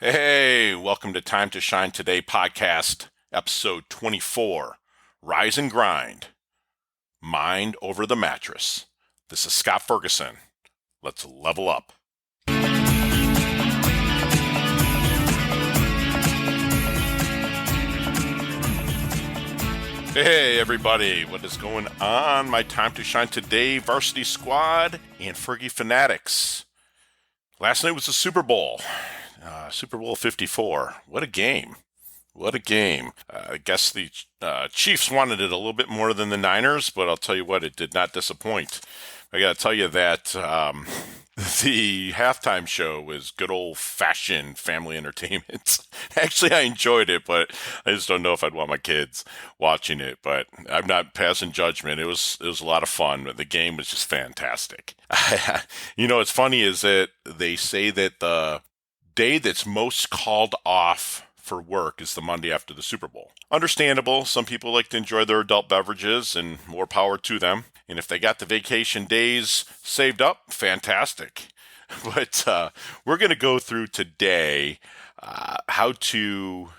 Hey, welcome to Time to Shine Today podcast, episode 24, Rise and Grind, Mind Over the Mattress. This is Scott Ferguson. Let's level up. Hey, everybody, what is going on? My Time to Shine Today varsity squad and Fergie fanatics. Last night was the Super Bowl. Super Bowl 54. What a game. What a game. I guess the Chiefs wanted it a little bit more than the Niners, but I'll tell you what, it did not disappoint. I got to tell you that the halftime show was good old-fashioned family entertainment. Actually, I enjoyed it, but I just don't know if I'd want my kids watching it. But I'm not passing judgment. It was a lot of fun. The game was just fantastic. What's funny is that they say that the day that's most called off for work is the Monday after the Super Bowl. Understandable. Some people like to enjoy their adult beverages, and more power to them. And if they got the vacation days saved up, fantastic. But we're going to go through today how to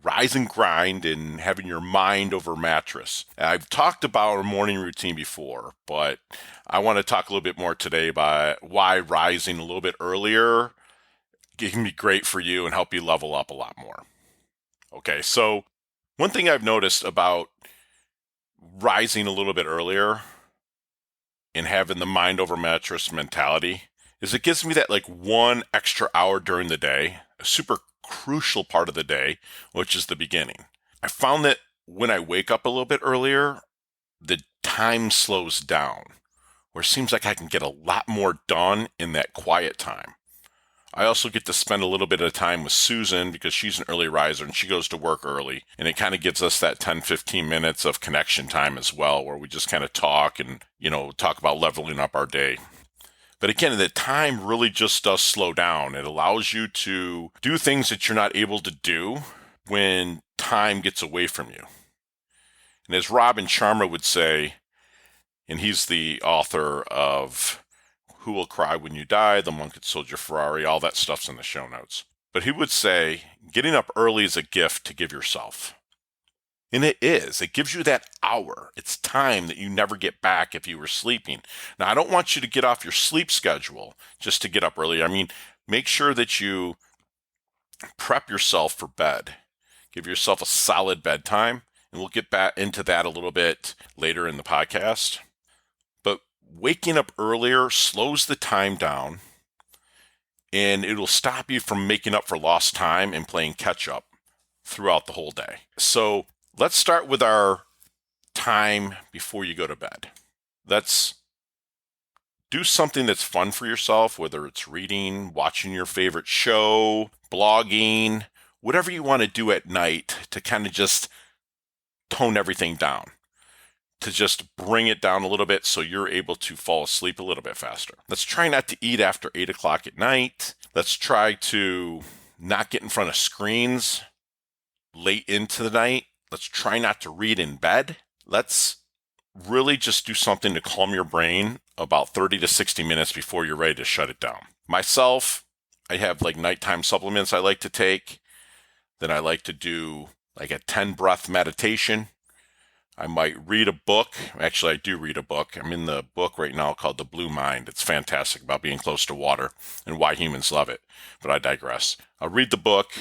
rise and grind and having your mind over mattress. I've talked about our morning routine before, but I want to talk a little bit more today about why rising a little bit earlier can be great for you and help you level up a lot more. Okay, so one thing I've noticed about rising a little bit earlier and having the mind over mattress mentality is it gives me that like 1 extra hour during the day, a super crucial part of the day, which is the beginning. I found that when I wake up a little bit earlier, the time slows down, where it seems like I can get a lot more done in that quiet time. I also get to spend a little bit of time with Susan because she's an early riser and she goes to work early. And it kind of gives us that 10, 15 minutes of connection time as well, where we just kind of talk and, talk about leveling up our day. But again, the time really just does slow down. It allows you to do things that you're not able to do when time gets away from you. And as Robin Sharma would say, and he's the author of Who Will Cry When You Die, The Monk That Sold Your Ferrari, all that stuff's in the show notes. But he would say, getting up early is a gift to give yourself. And it is. It gives you that hour. It's time that you never get back if you were sleeping. Now, I don't want you to get off your sleep schedule just to get up early. I mean, make sure that you prep yourself for bed. Give yourself a solid bedtime. And we'll get back into that a little bit later in the podcast. But waking up earlier slows the time down, and it'll stop you from making up for lost time and playing catch up throughout the whole day. So let's start with our time before you go to bed. Let's do something that's fun for yourself, whether it's reading, watching your favorite show, blogging, whatever you want to do at night to kind of just tone everything down, to just bring it down a little bit so you're able to fall asleep a little bit faster. Let's try not to eat after 8 o'clock at night. Let's try to not get in front of screens late into the night. Let's try not to read in bed. Let's really just do something to calm your brain about 30 to 60 minutes before you're ready to shut it down. Myself, I have like nighttime supplements I like to take. Then I like to do like a 10 breath meditation. I might read a book. Actually, I do read a book. I'm in the book right now called The Blue Mind. It's fantastic about being close to water and why humans love it. But I digress. I'll read the book,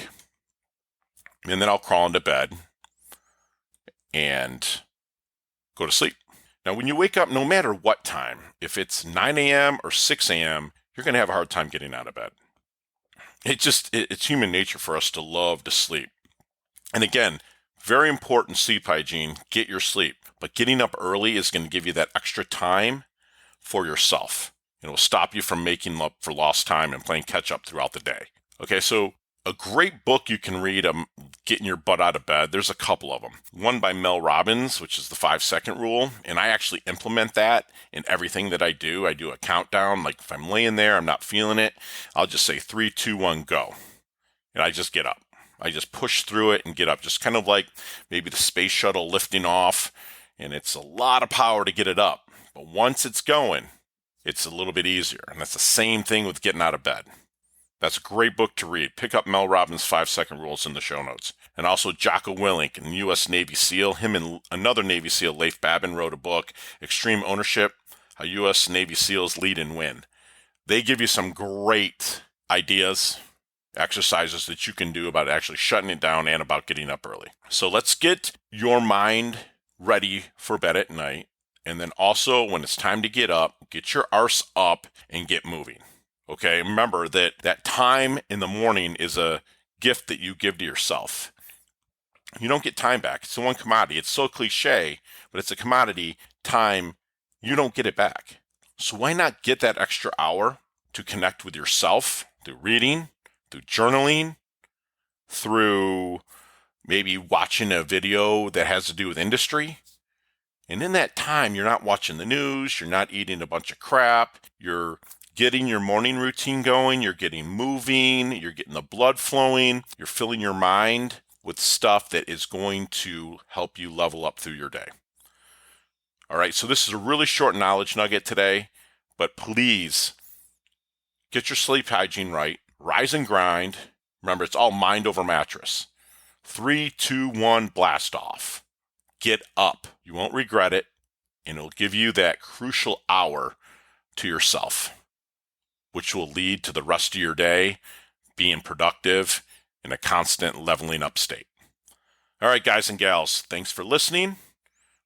and then I'll crawl into bed and go to sleep. Now, when you wake up, no matter what time, if it's 9 a.m. or 6 a.m., you're going to have a hard time getting out of bed. It's human nature for us to love to sleep. And again, very important sleep hygiene, get your sleep. But getting up early is going to give you that extra time for yourself. It will stop you from making up for lost time and playing catch up throughout the day. Okay, so a great book you can read, getting your butt out of bed, there's a couple of them. One by Mel Robbins, which is the 5-second rule. And I actually implement that in everything that I do. I do a countdown. Like if I'm laying there, I'm not feeling it, I'll just say 3, 2, 1, go. And I just get up. I just push through it and get up, just kind of like maybe the space shuttle lifting off, and it's a lot of power to get it up. But once it's going, it's a little bit easier. And that's the same thing with getting out of bed. That's a great book to read. Pick up Mel Robbins' 5-Second Rules in the show notes. And also Jocko Willink, a U.S. Navy SEAL. Him and another Navy SEAL, Leif Babin, wrote a book, Extreme Ownership, How U.S. Navy SEALs Lead and Win. They give you some great ideas, exercises that you can do about actually shutting it down and about getting up early. So let's get your mind ready for bed at night. And then also when it's time to get up, get your arse up and get moving. Okay, remember that time in the morning is a gift that you give to yourself. You don't get time back. It's the one commodity. It's so cliche, but it's a commodity. Time, you don't get it back. So why not get that extra hour to connect with yourself through reading, through journaling, through maybe watching a video that has to do with industry? And in that time, you're not watching the news, you're not eating a bunch of crap, you're getting your morning routine going, you're getting moving, you're getting the blood flowing, you're filling your mind with stuff that is going to help you level up through your day. All right, so this is a really short knowledge nugget today, but please get your sleep hygiene right, rise and grind. Remember, it's all mind over mattress. 3, 2, 1, blast off. Get up. You won't regret it, and it'll give you that crucial hour to yourself, which will lead to the rest of your day being productive in a constant leveling up state. All right, guys and gals, thanks for listening. I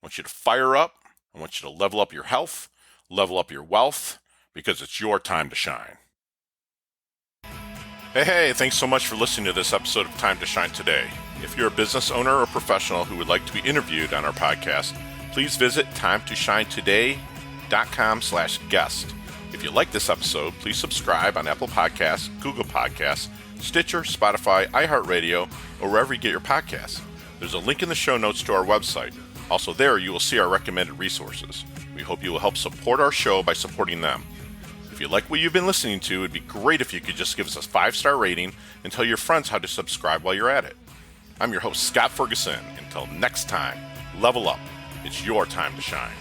want you to fire up. I want you to level up your health, level up your wealth, because it's your time to shine. Hey, thanks so much for listening to this episode of Time to Shine today. If you're a business owner or professional who would like to be interviewed on our podcast, please visit timetoshinetoday.com/guest. If you like this episode, please subscribe on Apple Podcasts, Google Podcasts, Stitcher, Spotify, iHeartRadio, or wherever you get your podcasts. There's a link in the show notes to our website. Also there, you will see our recommended resources. We hope you will help support our show by supporting them. If you like what you've been listening to, it'd be great if you could just give us a 5-star rating and tell your friends how to subscribe while you're at it. I'm your host, Scott Ferguson. Until next time, level up. It's your time to shine.